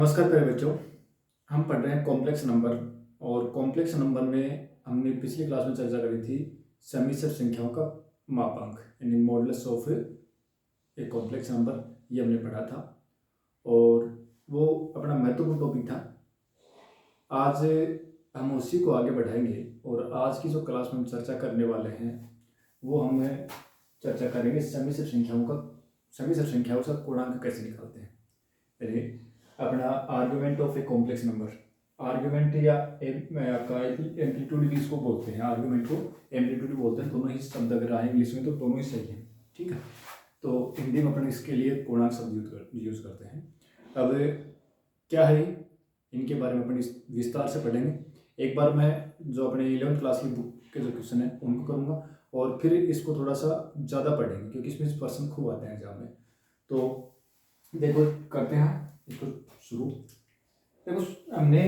नमस्कार प्यारे बच्चों। हम पढ़ रहे हैं कॉम्प्लेक्स नंबर। और कॉम्प्लेक्स नंबर में हमने पिछली क्लास में चर्चा करी थी समिश्र संख्याओं का मापांक यानी modulus of a complex number, ये हमने पढ़ा था और वो अपना महत्वपूर्ण टॉपिक था। आज हम उसी को आगे बढ़ाएंगे और आज की जो क्लास में हम चर्चा करने वाले हैं वो हमें चर्चा करेंगे समिश्र संख्याओं का पूर्णांक कैसे निकालते हैं। यानी अपना argument of a complex number, argument या आपका एम्पलीट्यूड भी इसको बोलते हैं, आर्गुमेंट को एम्पलीट्यूड बोलते हैं। दोनों ही शब्द अगर आए इंग्लिश में तो दोनों ही सही है, ठीक है। तो हिंदी में अपन इसके लिए पूर्णांक शब्द यूज करते हैं। अब क्या है इनके बारे में अपन विस्तार से पढ़ेंगे। एक बार मैं जो अपने 11th क्लास की बुक के जो क्वेश्चन है उनको करूँगा और फिर इसको थोड़ा सा ज़्यादा पढ़ेंगे क्योंकि इसमें पर्सन खूब आते हैं एग्जाम में। तो देखो करते हैं इसको शुरू। देखो हमने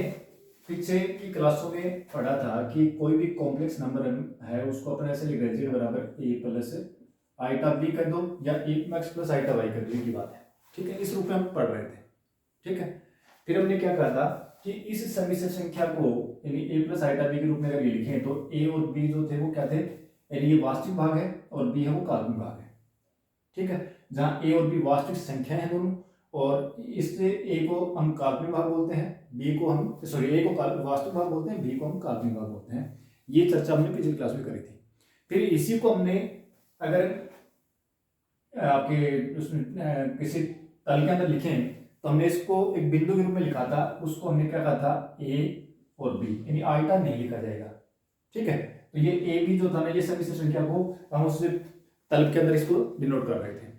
पीछे की क्लासों में पढ़ा था कि कोई भी कॉम्प्लेक्स नंबर है उसको अपन ऐसे लिख रहे हैं बराबर ए प्लस आइटा बी कर दो या ए एक्स प्लस आइटा वाई कर दो की बात है, ठीक है। इस रूप में हम पढ़ रहे थे, ठीक है। फिर हमने क्या कहा था कि इस समिश्र संख्या को यानी ए प्लस आइटा बी के रूप में अगर ये लिखें तो ए और बी जो थे वो क्या थे, यानी ये वास्तविक भाग है और बी है वो काल्पनिक भाग है, ठीक है। जहाँ ए और बी वास्तविक संख्या है दोनों और इससे ए को हम काल्पनिक भाग बोलते हैं, बी को हम ए को वास्तविक भाग बोलते हैं, बी को हम काल्पनिक भाग बोलते हैं। ये चर्चा हमने पिछली क्लास में करी थी। फिर इसी को हमने अगर आपके उसमें किसी तल के अंदर लिखें तो हमने इसको एक बिंदु के रूप में लिखा था, उसको हमने क्या कहा था ए और बी, यानी आइटा नहीं लिखा जाएगा, ठीक है। तो ये ए बी जो था ना ये समिश्र संख्या को हम उससे तल के अंदर इसको डिनोट कर रहे थे,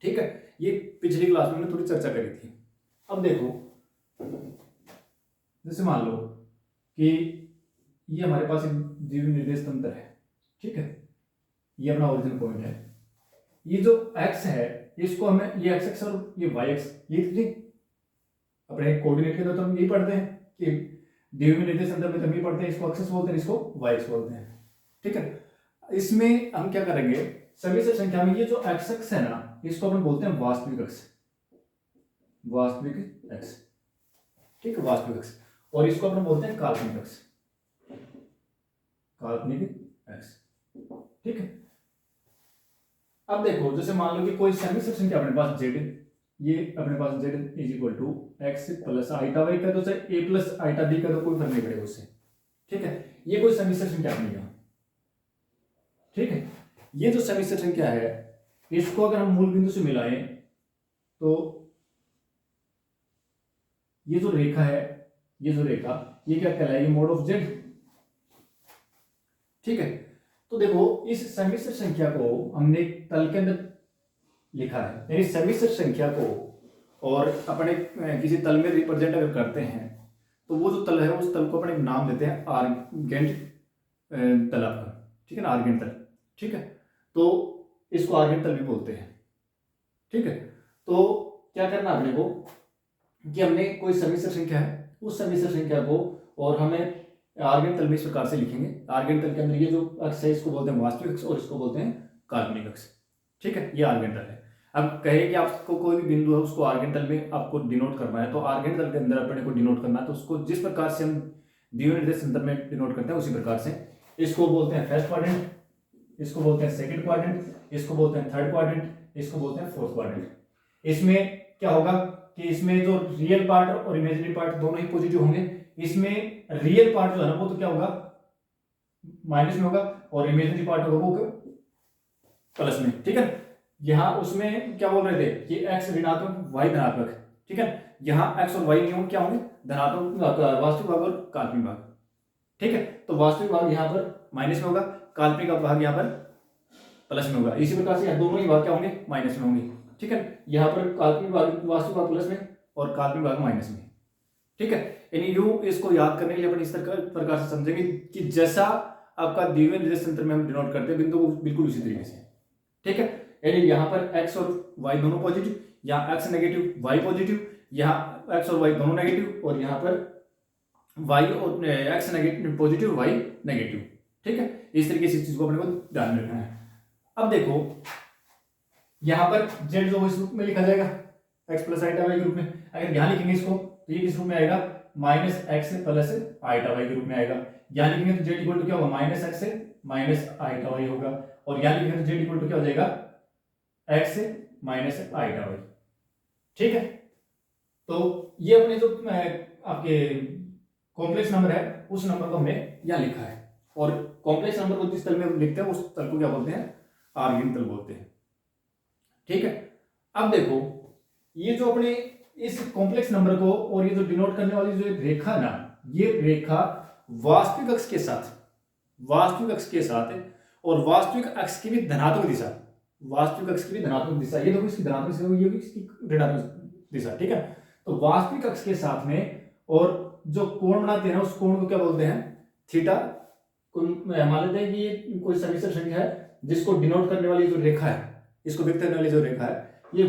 ठीक है। ये पिछली क्लास में हमने थोड़ी चर्चा करी थी। अब देखो जैसे मान लो कि ये हमारे पास एक दी हुई निर्देश तंत्र है, ठीक है। ये अपना ओरिजिन पॉइंट है। ये जो x है इसको हमें ये x एक्स और ये y एक्स, ये अपने कोऑर्डिनेट के अंदर तो हम यही पढ़ते हैं कि दी हुई निर्देश तंत्र में हम ये पढ़ते हैं, इसको एक्स बोलते हैं, इसको y एक्स बोलते हैं, ठीक है। इसमें हम क्या करेंगे, समिश्र संख्या में ये जो x एक्स है ना इसको अपन बोलते हैं वास्तविक अक्ष, वास्तविक अक्ष, ठीक है, वास्तविक अक्ष। और इसको अपन बोलते हैं काल्पनिक अक्ष, काल्पनिक अक्ष, ठीक है। अब देखो जैसे मान लो कि कोई समिश्र संख्या अपने पास z, ये अपने पास z is equal to x plus iota y कर दो, चाहे ए प्लस आइटा बी कर दो, कोई फर्क नहीं पड़ेगा उससे, ठीक है। ये कोई समिश्र संख्या अपनी है, ठीक है। ये जो समिश्र संख्या है इसको अगर हम मूल बिंदु से मिलाएं तो ये जो रेखा है, ये जो रेखा ये क्या कहलाएगी, मोड ऑफ जेड, ठीक है। तो देखो इस समिश्र संख्या को हमने तल के अंदर लिखा है, यानी समिश्र संख्या को और अपने किसी तल में रिप्रेजेंट अगर करते हैं तो वो जो तल है उस तल को अपने नाम देते हैं आर्गेंट तल आपका, ठीक है ना, आर्गेंट तल, ठीक है। तो इसको आर्गेंट तल भी बोलते हैं, ठीक है। तो क्या करना अपने को कि हमने कोई समिश्र संख्या है उस समिश्र संख्या को और हमें आर्गेंट तल में इस प्रकार से लिखेंगे। आर्गेंट तल के अंदर ये जो अक्ष है इसको बोलते हैं वास्तविक अक्ष और इसको बोलते हैं काल्पनिक अक्ष, ठीक है। ये आर्गेंट तल है। अब कहे कि आपको कोई भी बिंदु है उसको आर्गेंट तल में आपको डिनोट करना है तो आर्गेंट तल के अंदर अपने को डिनोट करना है तो उसको जिस प्रकार से हम दिए हुए निर्देश तंत्र में डिनोट करते हैं उसी प्रकार से इसको बोलते हैं फर्स्ट क्वाड्रेंट, इसको बोलते हैं सेकंड क्वाड्रेंट, इसको बोलते हैं थर्ड क्वाड्रेंट, इसको बोलते हैं फोर्थ क्वाड्रेंट। इसमें क्या होगा कि इसमें जो रियल पार्ट और इमेजिनरी पार्ट दोनों ही पॉजिटिव होंगे। इसमें रियल पार्ट जो है ना वो तो क्या होगा, माइनस में होगा और इमेजिनरी पार्ट होगा वो प्लस में, ठीक है। यहां उसमें क्या बोल रहे थे कि x ऋणात्मक y धनात्मक, ठीक है। यहां x और y नियम क्या होंगे, धनात्मक वास्तविक भाग और काल्पनिक भाग, ठीक है। तो वास्तविक भाग यहां पर माइनस में होगा, काल्पनिक भाग यहां पर प्लस में होगा। इसी प्रकार से यहाँ दोनों ही भाग क्या होंगे, माइनस में होंगे, ठीक है। यहाँ पर काल्पनिक भाग वास्तविक भाग प्लस में और काल्पनिक भाग माइनस में, ठीक है। यानी यू इसको याद करने के लिए अपन इस प्रकार से समझेंगे कि जैसा आपका दिए हुए निर्देश तंत्र में हम डिनोट करते हैं बिंदु को बिल्कुल उसी तरीके से, ठीक है। यानी यहाँ पर x और y दोनों पॉजिटिव, यहाँ x नेगेटिव y पॉजिटिव, यहाँ x और y दोनों नेगेटिव और यहाँ पर y और x negative positive y negative, ठीक है। इस तरीके से इस चीज को अपने को ध्यान में रखना है। अब देखो यहाँ पर z जो इस रूप में लिखा जाएगा एक्स प्लस आईटा वाई के रूप में। अगर यहाँ लिखेंगे इसको तो ये किस रूप में आएगा, माइनस एक्स प्लस आईटा वाई के रूप में आएगा। यहाँ लिखेंगे तो जेड इक्वल टू क्या होगा, माइनस एक्स माइनस आईटा वाई होगा। और यहाँ लिखेंगे तो जेड इक्वल टू क्या हो जाएगा, एक्स माइनस आईटा वाई। ठीक है, तो ये अपने जो आपके कॉम्प्लेक्स नंबर है उस नंबर को हमने यहाँ लिखा है। और कॉम्प्लेक्स नंबर को जिस तल में लिखते हैं उस तल को क्या बोलते हैं, आर्गिन तल बोलते हैं। ठीक है, अब देखो ये जो अपने इस कॉम्प्लेक्स नंबर को और ये जो डिनोट करने वाली जो रेखा ना, ये रेखा वास्तविक अक्ष के साथ, वास्तविक अक्ष के साथ और वास्तविक अक्ष की भी धनात्मक दिशा, वास्तविक अक्ष की भी धनात्मक दिशा, ये देखो इसकी धनात्मक दिशा, ये भी इसकी ऋणात्मक दिशा। ठीक है, तो वास्तविक अक्ष के साथ में और जो कोण बनाते हैं उस कोण को क्या बोलते हैं, थीटा। मान लेते हैं कि ये कोई समिश्र संख्या है जिसको डिनोट करने वाली जो रेखा है, इसको व्यक्त करने वाली जो रेखा है, ये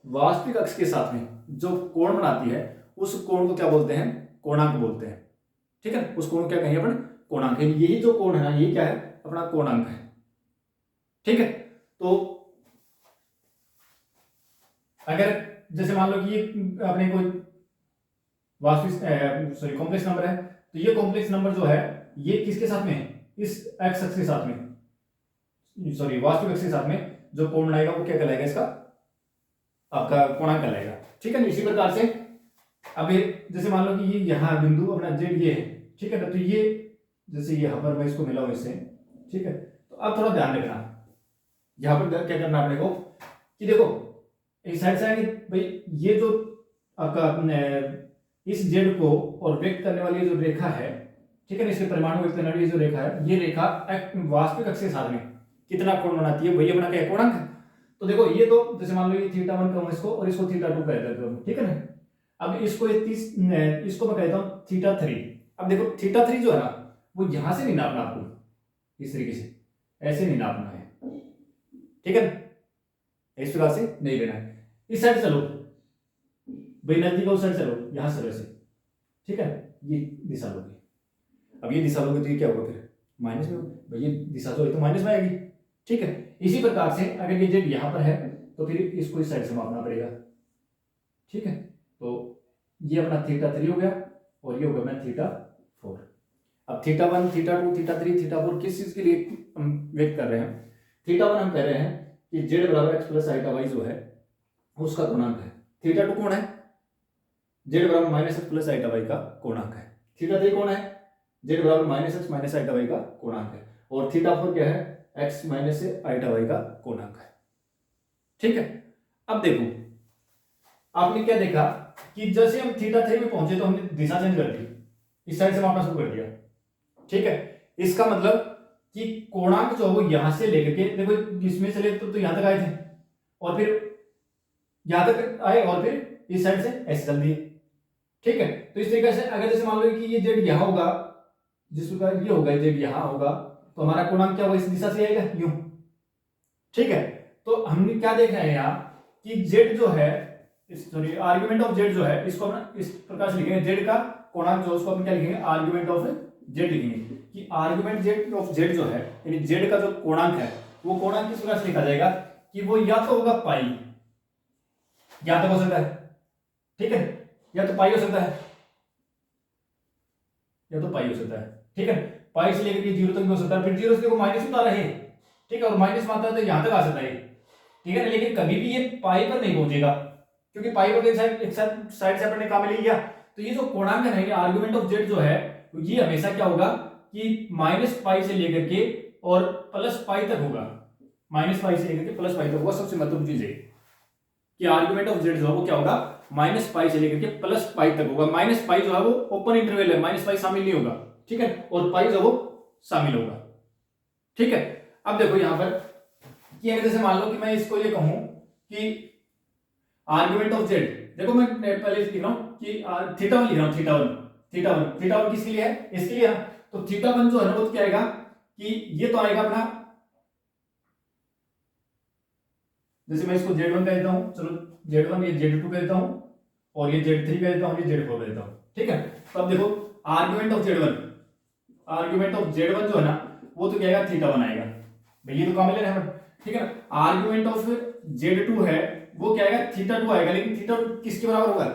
वास्तविक अक्ष के साथ में जो कोण बनाती है उस कोण को क्या बोलते हैं, कोणांक बोलते हैं। ठीक है, उस कोण को क्या कहेंगे अपन, कोणांक। यही जो कोण है ना, ये क्या है, अपना कोणांक है। ठीक है, तो अगर जैसे मान लो कि ये अपने कोई वास्तविक कॉम्प्लेक्स नंबर है, तो ये कॉम्प्लेक्स नंबर जो है ये किसके साथ में है, इस एक्स अक्ष के साथ में, वास्तविक अक्ष के साथ में जो कोण बनाएगा वो क्या कहलाएगा, इसका आपका कोणांक कहलाएगा। ठीक है, इसी प्रकार से अब जैसे मान लो कि ये यहाँ बिंदु अपना जेड ये है। ठीक है, तो ये जैसे यहाँ पर मैं इसको मिला हूं इससे। ठीक है, तो अब थोड़ा ध्यान रखना, यहाँ पर क्या करना अपने को कि देखो इस साइड से आएंगे भाई, ये जो आपका इस जेड को और व्यक्त करने वाली जो रेखा है, ठीक है ना, इसके परिमाण को व्यक्त करने वाली जो रेखा है, ये रेखा वास्तविक अक्ष के साथ में कितना कोण बनाती है, वही अपना क्या कोणांक है। तो देखो ये तो जैसे मान लो ये थीटा 1 कहूं इसको और इसको थीटा 2 कह देते हो, ठीक है ना। अब इसको इसको मैं कहता हूं थीटा 3। अब देखो थीटा 3 जो है ना, वो यहां से नहीं नापना आपको, इस तरीके से ऐसे नहीं नापना है। ठीक है, इस प्रकार से नहीं लेना है। इस साइड चलो भाई, नजदीक उस साइड चलो, यहां से वैसे। ठीक है, ये दिशा लोगे, अब ये दिशा लोगे तो ये क्या होगा, फिर माइनस में भाई, ये दिशा जो है तो माइनस में आएगी। ठीक है, इसी प्रकार से अगर ये जेड यहां पर है तो फिर इसको इस साइड से मापना पड़ेगा। ठीक है, तो ये अपना थीटा 3 हो गया और ये हो गया अपना थीटा 4। अब थीटा 1, थीटा 2, थीटा 3, थीटा 4 किस चीज के लिए हम व्यक्त कर रहे हैं। थीटा 1 हम कह रहे हैं कि जेड बराबर एक्स प्लस आईटा वाई जो है उसका कोणांक है। थीटा 2 कौन है, जेड बराबर माइनस एक्स प्लस आईटा वाई का कोणांक है। थीटा 3 कौन है, जेड बराबर माइनस एक्स माइनस आईटा वाई का कोणांक है। और थीटा 4 क्या है, एक्स माइनस आईटा वाई का कोणांक है। ठीक है, अब देखो आपने क्या देखा कि जैसे हम थीटा 3 में पहुंचे तो हमने दिशा चेंज कर दी, इस साइड से मापना शुरू कर दिया। ठीक है, इसका मतलब कि कोणांक जो है वो यहां से लेकर के, देखो इसमें से ले तो यहां तक आए थे और फिर यहां तक आए और फिर इस साइड से ऐसे चल दिए। ठीक है, तो इस तरीके से अगर जैसे मान लो कि ये जेड यहां होगा, जिस प्रकार ये होगा जेड यहां होगा, तो हमारा कोणांक क्या होगा, इस दिशा से आएगा यूं। ठीक है, तो हमने क्या देख रहे हैं यहाँ कि जेड जो है, सॉरी आर्गुमेंट ऑफ जेड जो है, इसको अपना इस प्रकार से लिखेंगे, जेड का कोणांक जो उसको अपन क्या लिखेंगे, आर्गुमेंट ऑफ जेड लिखेंगे कि आर्गुमेंट जेड ऑफ जेड जो है, यानी जेड का जो कोणांक है वो कोणांक किस प्रकार से लिखा जाएगा कि वो या तो होगा पाई, या तो हो सकता है, ठीक है, या तो पाई हो सकता है, या तो पाई हो सकता है। ठीक है, पाई से लेकर के 0 तक भी हो सकता है, फिर 0 से देखो माइनस उतारा है। ठीक है, और माइनस में आता है तो यहां तक आ सकता है। ठीक है, लेकिन कभी भी ये पाई पर नहीं पहुंचेगा, क्योंकि पाई पर एक साइड से अपने काम ले लिया। तो ये जो कोणांक है, आर्गुमेंट ऑफ जेड जो है, ये हमेशा क्या होगा कि माइनस पाई से लेकर के और प्लस पाई तक होगा, माइनस पाई से लेकर के प्लस पाई तक होगा। सबसे महत्वपूर्ण चीज है कि आर्गुमेंट ऑफ जेड जो है वो क्या होगा, माइनस पाई से लेकर के प्लस पाई तक होगा। माइनस पाई जो है वो ओपन इंटरवल है, माइनस पाई शामिल नहीं होगा। ठीक है, और पाई जो वो शामिल होगा। ठीक है, अब देखो यहां पर कि अगर जैसे मान लो कि मैं इसको ये कहूं कि आर्गुमेंट ऑफ जेड, देखो मैं पहले लिख रहा हूं कि थीटा 1 लिख रहा हूं, थीटा 1 किसके लिए है, इसके लिए है। तो थीटा 1 जो है ना वो क्या आएगा कि ये तो आएगा अपना, जैसे मैं इसको Z1 कह देता हूं, चलो Z1, ये Z2 कह देता हूं और ये Z3 कह देता हूं, ये Z4 कह देता हूं। ठीक है, तो अब देखो argument of Z1, argument of Z1 जो है ना वो तो क्या आएगा, थीटा 1 आएगा भाई, ये तो कॉमन है। ठीक है ना, आर्गुमेंट ऑफ Z2 है वो क्या आएगा, थीटा 2 आएगा। लेकिन थीटा 2 किसके बराबर होगा,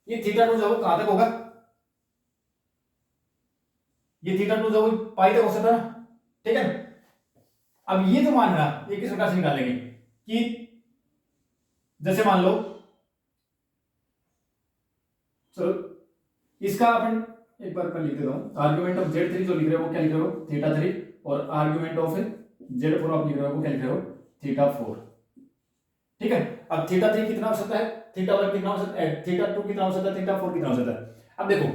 ये थीटा 2 जो है कहां तक होगा, ये थीटा 2 जो पाई तक हो सकता है ना, ठीक है। अब ये जो मान रहा, ये किस प्रकार से निकालेंगे कि जैसे मान लो, चलो इसका अपन एक बार मैं लिख देता हूं, आर्गुमेंट ऑफ Z3 जो लिख रहे हो वो क्या लिख रहे हो, थीटा 3, और आर्गुमेंट ऑफ Z4 आप लिख रहे हो वो क्या लिख रहे हो, थीटा 4, ठीक है। अब थीटा 3 कितना हो सकता है, थीटा 1 कितना हो सकता है, थीटा 2 कितना हो सकता है, थीटा 4 कितना हो सकता है। अब देखो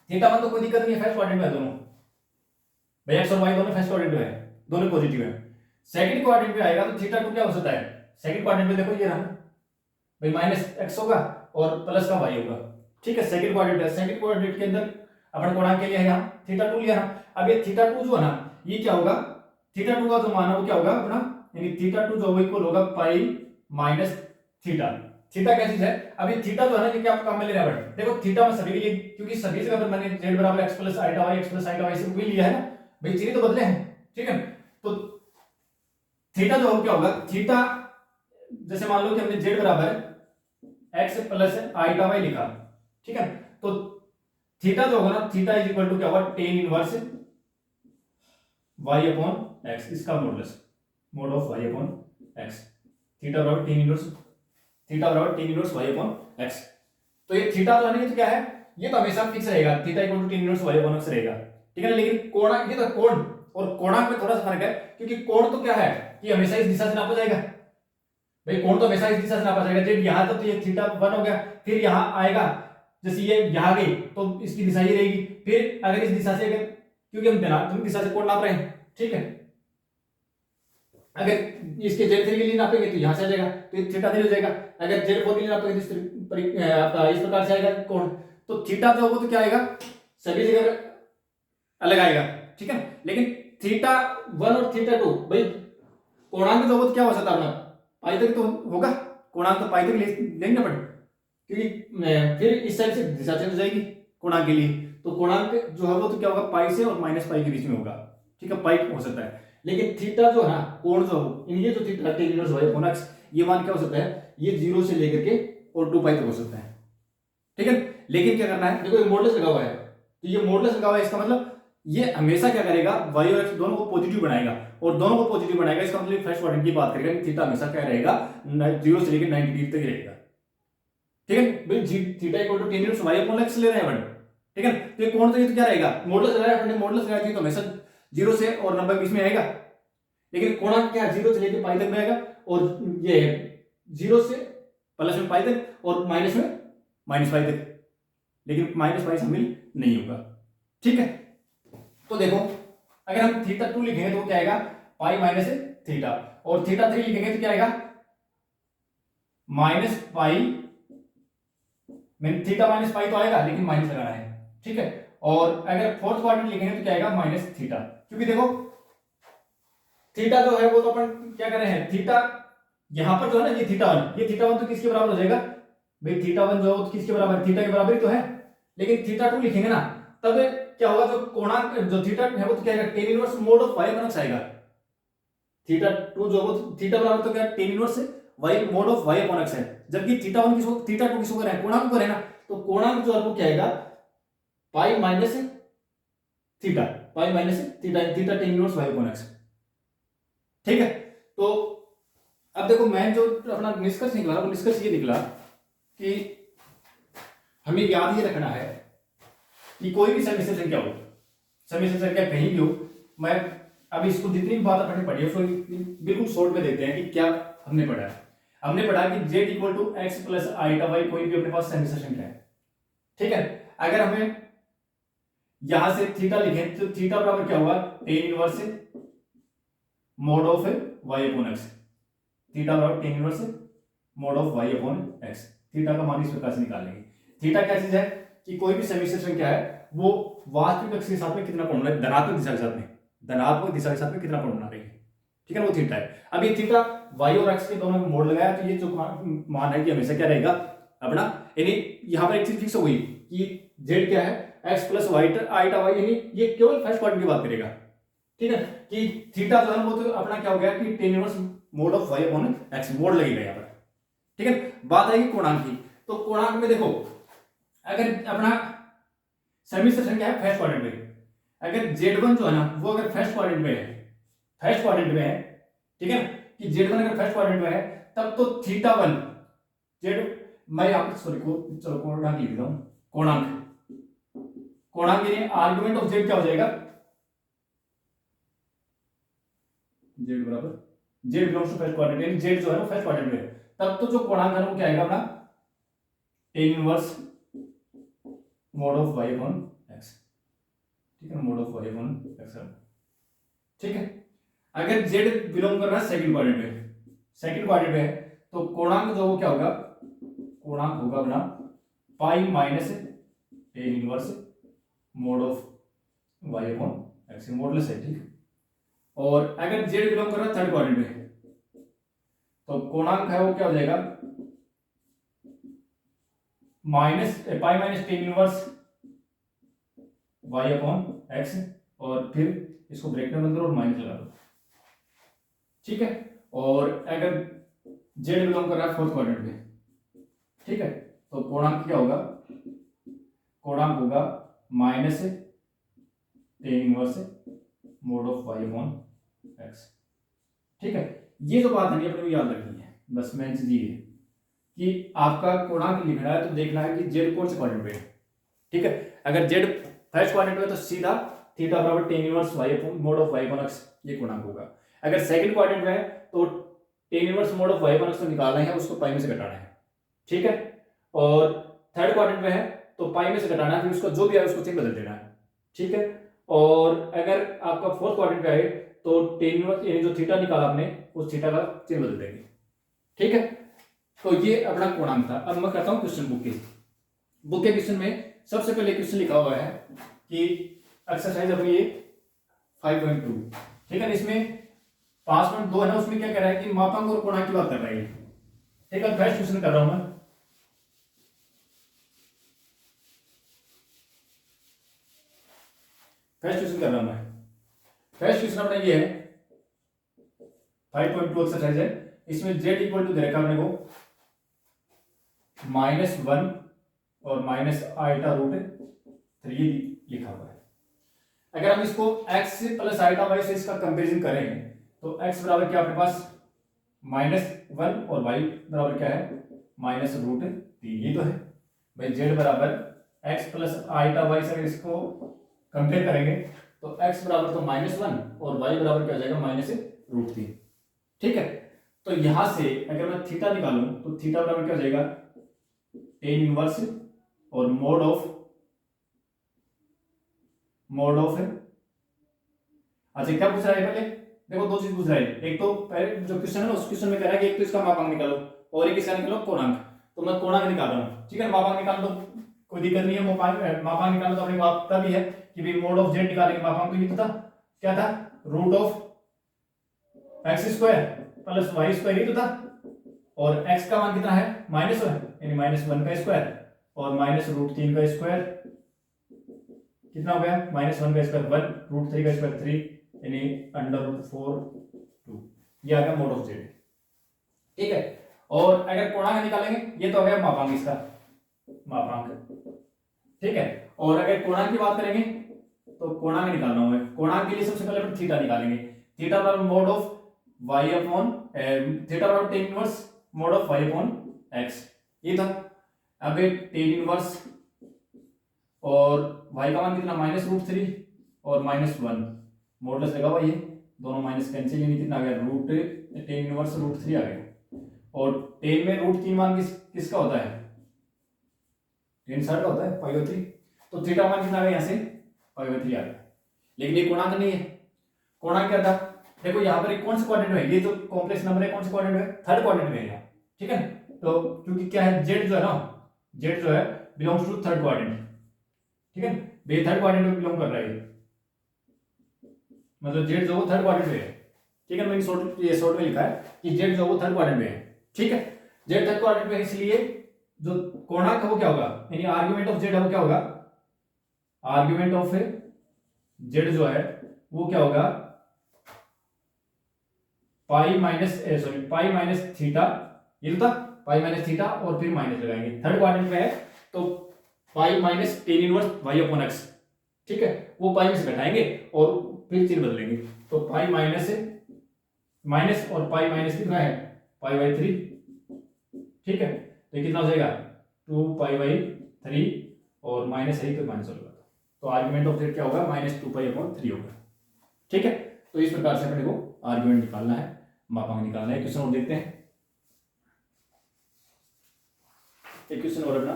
थीटा 1 तो कोई दिक्कत नहीं है, फर्स्ट क्वाड्रेंट में है दोनों भाई, एक्स और वाई दोनों फर्स्ट क्वाड्रेंट में है, दोनों पॉजिटिव है। सेकंड क्वाड्रेंट में आएगा तो थीटा 2 क्या हो सकता है, सेकंड क्वाड्रेंट में देखो ये रहा भाई, माइनस एक्स होगा और प्लस का वाई होगा, ठीक है। सेकंड क्वाड्रेंट है, सेकंड क्वाड्रेंट के अंदर अपन कोणांक के लिए है यहाँ थीटा 2 लिया ना। अब ये थीटा 2 जो है ना, ये क्या होगा, थीटा 2 का जो मान है वो क्या होगा अपना, यानी थीटा 2 जो इक्वल होगा पाई माइनस थीटा। थीटा क्या चीज है, अब ये थीटा जो है ना, ये क्या काम में ले रहा है, देखो थीटा में सभी के लिए, क्योंकि सभी जगह पर मैंने z बराबर x plus iota y, x plus iota y से भी लिया है ना भाई, चीजें तो बदले हैं, ठीक है। तो थीटा जो क्या होगा, थीटा जैसे मान लो कि हमने z बराबर x प्लस आइटा y लिखा, ठीक है। तो थीटा जो होगा ना, थीटा इज इक्वल टू क्या होगा, tan inverse y upon x, इसका modulus, mode of y upon x, theta बराबर टेन इनवर्स, थीटा बराबर tan inverse y upon x। तो ये थीटा जो है ना, ये तो क्या है, ये तो हमेशा फिक्स रहेगा, theta equal to tan inverse y upon x रहेगा, ठीक है ना। लेकिन कोण, ये तो कोण और कोणांक में थोड़ा सा फर्क है, क्योंकि कोण तो क्या है कि हमेशा इस दिशा से नापा जाएगा भाई, कोण तो हमेशा इस दिशा से नापा जाएगा। जब यहां तक तो ये थीटा 1 हो गया, फिर यहां आएगा, जैसे ये यहां गई तो इसकी दिशा ये रहेगी, फिर अगर इस दिशा से, अगर क्योंकि हम धनात्मक दिशा से कोण नाप रहे हैं, ठीक है, अगर इसके Z3 के लिए नापेंगे तो यहां से आ जाएगा, तो ये थीटा 3 हो जाएगा। अगर Z4 के लिए नापेंगे तो आपका इस प्रकार से आएगा कोण, तो थीटा जो होगा तो क्या आएगा, सभी जगह अलग आएगा, ठीक है। लेकिन थीटा 1 और थीटा 2 भाई, कोणांक जो होगा तो क्या हो सकता है अपना, पाई तक तो होगा, कोणांक तो पाई तक लेंगे ना अपन, क्योंकि फिर इस साइड से दिशा चेंज हो जाएगी कोणांक के लिए, तो कोणांक जो है वो तो क्या होगा, पाई से और माइनस पाई के बीच में होगा, ठीक है, पाई हो सकता है। लेकिन थीटा जो है ना, कोण जो हो, ये जो theta tan inverse y upon x, ये मान क्या हो सकता है, ये 0 से लेकर के और 2 पाई तक हो सकता है, ठीक है। लेकिन क्या करना है, देखो ये मॉडुलस लगा हुआ है, तो ये मॉडुलस लगा हुआ है, इसका मतलब ये हमेशा क्या करेगा, y और x दोनों को पॉजिटिव बनाएगा, और दोनों को पॉजिटिव बनाएगा, इसका मतलब फर्स्ट क्वाड्रेंट की बात करेगा, थीटा हमेशा क्या रहेगा, 0 से लेकर 90 डिग्री तक रहेगा, ठीक है भाई। Theta equal to tan inverse y upon x ले रहे हैं अपन, ठीक है। तो ये कोण तो ये तो क्या रहेगा, मॉडुलस लगाया अपने, मॉडुलस लगाया तो हमेशा 0 से और 90 बीच में आएगा, लेकिन कोणांक क्या 0 से लेकर पाई तक में आएगा, और ये 0 से प्लस में पाई तक और माइनस में माइनस पाई तक, लेकिन माइनस पाई शामिल नहीं होगा, ठीक है। तो देखो अगर हम थीटा 2 लिखेंगे तो क्या आएगा, पाई माइनस थीटा, और थीटा 3 लिखेंगे तो क्या आएगा, minus pi, theta minus pi तो आएगा, लेकिन माइनस लगाना है, ठीक है। और अगर फोर्थ क्वाड्रेंट लिखेंगे तो क्या आएगा, माइनस थीटा, क्योंकि देखो थीटा जो है वो तो अपन क्या कर रहे हैं, थीटा यहां पर जो है ना, ये थीटा 1, ये थीटा 1 तो किसके बराबर हो जाएगा भाई, थीटा 1 जो है वो किसके बराबर है, थीटा के बराबर ही तो है। लेकिन थीटा 2 लिखेंगे ना, तब क्या होगा, जो कोणांक जो थीटा है वो तो क्या आएगा, ten inverse mod of y upon x आएगा। थीटा 2 जो वो थीटा बराबर तो क्या, ten inverse y mode of y upon x है, जबकि थीटा 1 किसको, थीटा 2 किसको करें, कोणांक को करें ना, तो कोणांक जो है वो क्या आएगा, पाई minus theta, pi minus theta, theta tan inverse y upon x, ठीक है। तो अब देखो मैं जो अपना निष्कर्ष निकला, वो निष्कर्ष ये निकला कि हमें याद ये रखना है कि कोई भी सम्मिश्र संख्या हो, सम्मिश्र संख्या कहीं भी हो, मैं अभी इसको जितनी भी बात अपने पढ़ी है उसको बिल्कुल शॉर्ट में देखते हैं कि क्या हमने पढ़ा है। हमने पढ़ा कि z equal to x plus iota y कोई भी अपने पास सम्मिश्र संख्या है, ठीक है। अगर हमें यहां से थीटा लिखें तो थीटा बराबर क्या होगा, tan inverse mod of y upon x, theta बराबर tan inverse mod of y upon x, theta का मान इस प्रकार से निकालेंगे। थीटा क्या चीज है कि कोई भी सम्मिश्र संख्या है वो वास्तविक अक्ष के साथ में कितना कोण बना रही है, धनात्मक दिशा के साथ में, धनात्मक दिशा के साथ में कितना कोण बना रही है, ठीक है, वो थीटा है। अब ये थीटा y और x के दोनों में मोड़ लगाया तो ये जो मान है कि हमेशा क्या रहेगा अपना, यानी यहाँ पर एक चीज फिक्स हो गई कि z क्या है, x प्लस आइटा वाई, यानी ये केवल फर्स्ट क्वाड्रेंट की बात करेगा, ठीक है, कि थीटा जो है वो तो अपना क्या हो गया कि tan inverse mod of y upon x mode लगेगा यहाँ पर, ठीक है। बात आएगी कोणांक की, तो कोणांक में देखो अगर अपना सम्मिश्र संख्या है फर्स्ट क्वाड्रेंट में, अगर Z1 जो है ना वो अगर फर्स्ट क्वाड्रेंट में है, फर्स्ट क्वाड्रेंट में है, ठीक है ना, कि Z1 अगर फर्स्ट क्वाड्रेंट में है तब तो θ1 जेड, मैं यहाँ सॉरी को चलो कोणांक लिख देता हूं, कोणांक यानी आर्गुमेंट ऑफ Z क्या हो जाएगा, Z बराबर Z belongs to first quadrant, यानी Z जो है ना फर्स्ट क्वाड्रेंट में है, तब तो जो कोणांक है वो क्या आएगा अपना tan inverse mod of y upon x, ठीक है, mod of y upon x, ठीक है। अगर z बिलोंग कर रहा है सेकंड क्वाड्रेंट में, सेकंड क्वाड्रेंट में है तो कोणांक जो वो क्या होगा, कोणांक होगा अपना pi minus tan inverse mod of y upon x, modulus है, ठीक है। और अगर z बिलोंग कर रहा है थर्ड क्वाड्रेंट में तो कोणांक है वो क्या हो जाएगा minus pi minus tan inverse y upon x, और फिर इसको ब्रैकेट में बंद करो और माइनस लगा दो, ठीक है। और अगर z बिलोंग कर रहा है फोर्थ क्वाड्रेंट में, ठीक है, तो कोणांक क्या होगा, कोणांक होगा minus tan inverse mod of y upon x, ठीक है। ये जो बात है ये अपने को याद रखनी है, बस मेन चीज ये है कि आपका कोणांक लिखना है तो देखना है कि z कौन से क्वाड्रेंट में है, ठीक है। अगर z फर्स्ट क्वाड्रेंट में तो सीधा θ बराबर tan inverse y upon mod of y upon x ये कोणांक होगा। अगर सेकंड क्वाड्रेंट में है तो tan inverse mod of y upon x तो निकालना है, उसको पाई में से घटाना है, ठीक है। और थर्ड क्वाड्रेंट में है तो पाई में से घटाना है, फिर उसको जो भी है उसको चिन्ह बदल देना है, ठीक है। और अगर आपका फोर्थ क्वाड्रेंट में है तो tan इनवर्स यानी जो थीटा निकाला आपने उस थीटा का चिन्ह बदल देंगे, ठीक है। तो ये अपना कोणांक था। अब मैं करता हूं क्वेश्चन बुक के क्वेश्चन में सबसे पहले क्वेश्चन लिखा हुआ है कि एक्सरसाइज अपनी ये 5.2, ठीक है। इसमें 5.2 है ना, उसमें क्या कह रहा है कि मापांक और कोणांक की बात कर रहा है, ठीक है। फर्स्ट क्वेश्चन कर रहा हूं मैं, फर्स्ट क्वेश्चन कर रहा हूं मैं। फर्स्ट क्वेश्चन अपना ये है 5.2 एक्सरसाइज है, इसमें z इक्वल टू दे रखा अपने को -1 और माइनस आइटा रूट 3 लिखा हुआ है। अगर हम इसको x प्लस आइटा वाई से इसका कंपेरिजन करें तो x बराबर क्या अपने पास -1 और y बराबर क्या है -√3, ये तो है भाई। z बराबर x प्लस आइटा वाई से अगर इसको कंपेयर करेंगे तो x बराबर तो -1 और y बराबर क्या हो जाएगा -√3, ठीक है। तो यहां से अगर मैं थीटा निकालूं तो थीटा बराबर क्या हो जाएगा tan इनवर्स और मोड ऑफ है। अच्छा क्या पूछ रहा है, पहले देखो दो चीज पूछ रहा है, एक तो पहले जो क्वेश्चन है ना उस क्वेश्चन में कह रहा है कि एक तो इसका मापांक निकालो और एक इसका निकालो कोणांक, तो मैं कोणांक निकाल रहा हूं, ठीक है। मापांक निकाल दो कोई दिक्कत नहीं है, मापांक निकालना तो अपने को आता भी है कि भाई मोड ऑफ z निकालेंगे, मापांक तो ये था क्या था root of x² plus y² ही तो था, और x का मान कितना है -1 यानी -1 का स्क्वायर और -√3 का स्क्वायर कितना हो गया -1 का स्क्वायर 1, √3 का स्क्वायर 3 यानी √4 2, ये आ गया मोड ऑफ z, ठीक है। और अगर कोणांक निकालेंगे ये तो हो गया मापांक, इसका मापांक, ठीक है। और अगर कोणांक की बात करेंगे तो कोणांक निकालना होगा, कोणांक के लिए सबसे पहले अपन थीटा निकालेंगे, थीटा बराबर mode of y upon theta बराबर tan inverse mod of y upon x, ये था। अब tan इनवर्स और y का मान कितना -√3 और -1 मॉडुलस लगा हुआ, ये दोनों माइनस कैंसिल, यानी कितना आ गया tan इनवर्स √3 आ गया। और tan में √3 मान किसका होता है tan साइड का होता है π/3, तो थीटा मान कितना आ गया यहाँ से π/3 आ गया। लेकिन ये कोणांक नहीं है, कोणांक क्या था देखो यहाँ पर कौन से क्वाड्रेंट में है, ये जो कॉम्प्लेक्स नंबर है कौन से क्वाड्रेंट में, थर्ड क्वाड्रेंट में है, ठीक है। तो क्योंकि क्या है z जो है ना, z जो है बिलोंग्स टू थर्ड क्वाड्रेंट, ठीक है, बे थर्ड क्वाड्रेंट में बिलोंग कर रहा है, मतलब z जो वो थर्ड क्वाड्रेंट में है, ठीक है। मैंने ये शॉर्ट में लिखा है कि z जो वो थर्ड क्वाड्रेंट में है, ठीक है। z थर्ड क्वाड्रेंट में, इसलिए जो कोणांक है वो क्या होगा, यानी आर्गुमेंट ऑफ z है वो क्या होगा, आर्गुमेंट ऑफ z जो है वो क्या होगा पाई माइनस थीटा, ये तो था पाई माइनस थीटा और फिर माइनस लगाएंगे। थर्ड क्वाड्रेंट में है तो pi minus tan inverse y upon x, ठीक है, वो पाई में से घटाएंगे और फिर चिन्ह बदलेंगे। तो पाई माइनस माइनस और पाई माइनस कितना है, पाई बाई 3, ठीक है। तो कितना हो जाएगा 2 पाई बाई 3 और माइनस है तो माइनस होगा, तो आर्गुमेंट ऑफ जेड क्या होगा -2 पाई अपॉन 3 होगा, ठीक है। तो इस प्रकार से अपने को आर्गुमेंट निकालना है, मापांक निकालना है। क्वेश्चन और देखते हैं, एक क्वेश्चन और अपना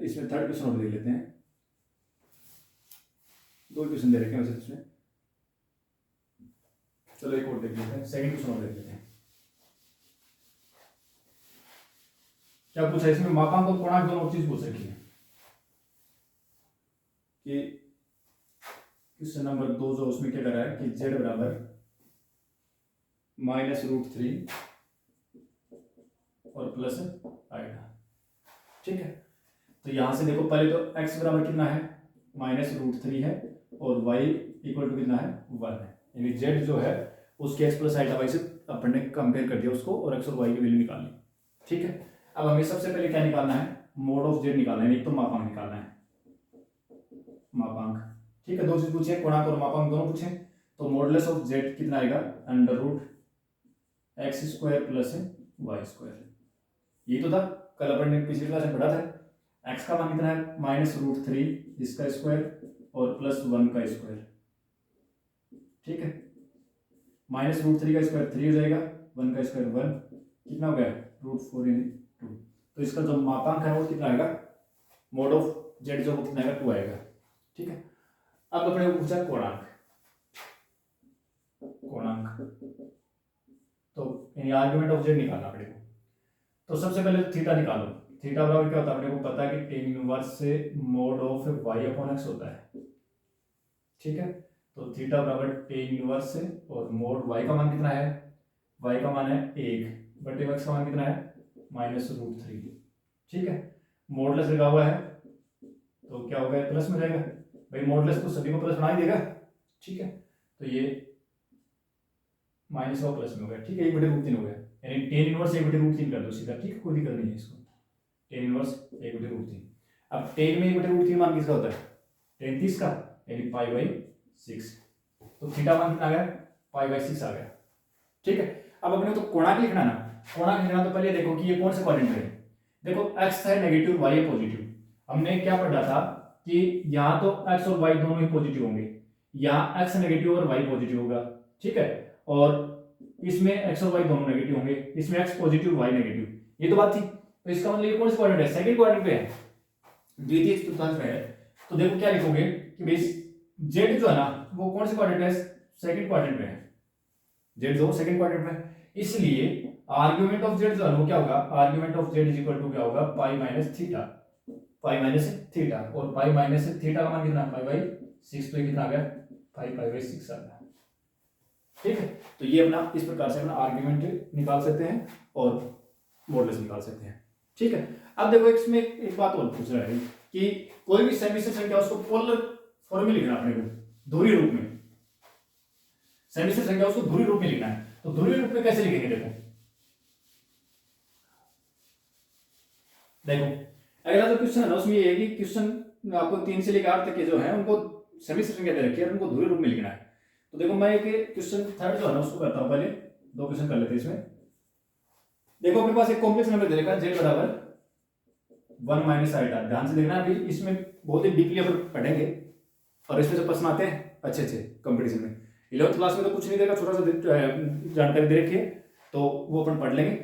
इसमें थर्ड क्वेश्चन और देख लेते हैं। 2 क्वेश्चन दे रखे हैं वैसे इसमें, चलो एक और देख लेते हैं, सेकंड क्वेश्चन और देख लेते हैं। क्या पूछा इसमें, मापांक और पूर्णांक दोनों चीज पूछ रखी है कि क्वेश्चन नंबर 2 जो उसमें क्या कर रहा है कि z बराबर -√3 और प्लस आएगा, ठीक है। तो यहां से देखो पहले तो x बराबर कितना है -√3 है और y इक्वल टू कितना है 1 है, यानी z जो है उसके x प्लस आइटा y से अपन ने कंपेयर कर दिया उसको और x और y की वैल्यू निकालनी, ठीक है। अब हमें सबसे पहले क्या निकालना है, मोड ऑफ z निकालना है, एक तो मापांक निकालना है, मापांक, ठीक है। 2 चीज पूछे, पूर्णांक और मापांक दोनों पूछे। तो मॉडुलस ऑफ z कितना आएगा √x² प्लस y², ये तो था कल अपन ने पिछली क्लास में पढ़ा था। x का मान कितना है -√3 इसका स्क्वायर और प्लस 1 का स्क्वायर, ठीक है। -√3 का स्क्वायर 3 हो जाएगा, 1 का स्क्वायर 1, कितना हो गया √4 × 2। तो इसका जो मापांक है वो कितना आएगा, मोड ऑफ z जो वो कितना आएगा 2 आएगा, ठीक है। अब अपने को पूछा कोणांक, तो यानी आर्गुमेंट ऑफ z निकालना अपने को। तो सबसे पहले थीटा निकालो, थीटा बराबर क्या होता है अपने को पता है कि टेन इनवर्स से mode of y upon x होता है, ठीक है। तो थीटा बराबर टेन इनवर्स से और मोड y का मान कितना है, y का मान है 1 बटे x का मान कितना है -√3, ठीक है। मॉडुलस लगा हुआ है तो क्या होगा प्लस में जाएगा, भाई मॉडुलस तो सभी को प्लस बना ही देगा, ठीक है। तो ये माइनस और प्लस में हो गया, ठीक है, 1/√3 हो गया, यानी टेन इनवर्स 1/√3 कर दो सीधा, ठीक है, कोई दिक्कत नहीं है इसको, टेन इनवर्स 1/√3। अब टेन में 1/√3 मान किसका होता है, टेन 30 का, यानी पाई बाई 6। तो थीटा मान कितना आ गया, पाई बाई 6 आ गया, ठीक है। अब अपने तो कोणांक लिखना ना, कोणांक लिखना तो पहले देखो कि ये कौन सा क्वाड्रेंट है। देखो x है नेगेटिव, y है पॉजिटिव। हमने क्या पढ़ा था कि यहाँ तो x और y दोनों ही पॉजिटिव होंगे, यहाँ x नेगेटिव और y पॉजिटिव होगा, ठीक है। और इसमें x और y दोनों नेगेटिव होंगे, इसमें x पॉजिटिव y नेगेटिव, ये तो बात थी। तो इसका मतलब ये कौन सा क्वाड्रेंट है, सेकंड क्वाड्रेंट पे है, द्वितीय चतुर्थांश में है। तो देखो क्या लिखोगे कि भाई z जो है ना वो कौन से क्वाड्रेंट है, सेकंड क्वाड्रेंट में है, z जो सेकंड क्वाड्रेंट में, इसलिए आर्गुमेंट ऑफ z जो है वो क्या होगा, argument of z equal to क्या होगा pi minus theta, pi minus theta, और पाई माइनस थीटा का मान कितना पाई बाई 6, तो ये कितना आ गया पाई बाई 6 आ गया, ठीक है। तो ये अपना इस प्रकार से अपना आर्गुमेंट निकाल सकते हैं और मॉडुलस निकाल सकते हैं, ठीक है। अब देखो इसमें एक बात और पूछ रहा है कि कोई भी सेमिस्टर संख्या उसको पोलर फॉर्म में लिखना अपने को, ध्रुवीय रूप में, सेमिस्टर संख्या उसको ध्रुवीय रूप में लिखना है। तो ध्रुवीय रूप में कैसे लिखेंगे, देखो अगला जो क्वेश्चन है ना उसमें ये है कि क्वेश्चन आपको 3 से लेकर 8 तक के जो है उनको सेमिस्टर संख्या दे रखी है, उनको ध्रुवीय रूप में लिखना है। तो देखो मैं एक क्वेश्चन थर्ड जो है ना उसको करता हूं, पहले 2 क्वेश्चन कर लेते हैं इसमें। देखो अपने पास एक कॉम्प्लेक्स नंबर दे रखा है z बराबर 1 माइनस आइटा, ध्यान से देखना, अभी इसमें बहुत ही डीपली अपन पढ़ेंगे और इसमें से प्रश्न आते हैं अच्छे अच्छे कंपटीशन में। 11th क्लास में तो कुछ नहीं देगा, छोटा सा जानकारी दे रखी है तो वो अपन पढ़ लेंगे,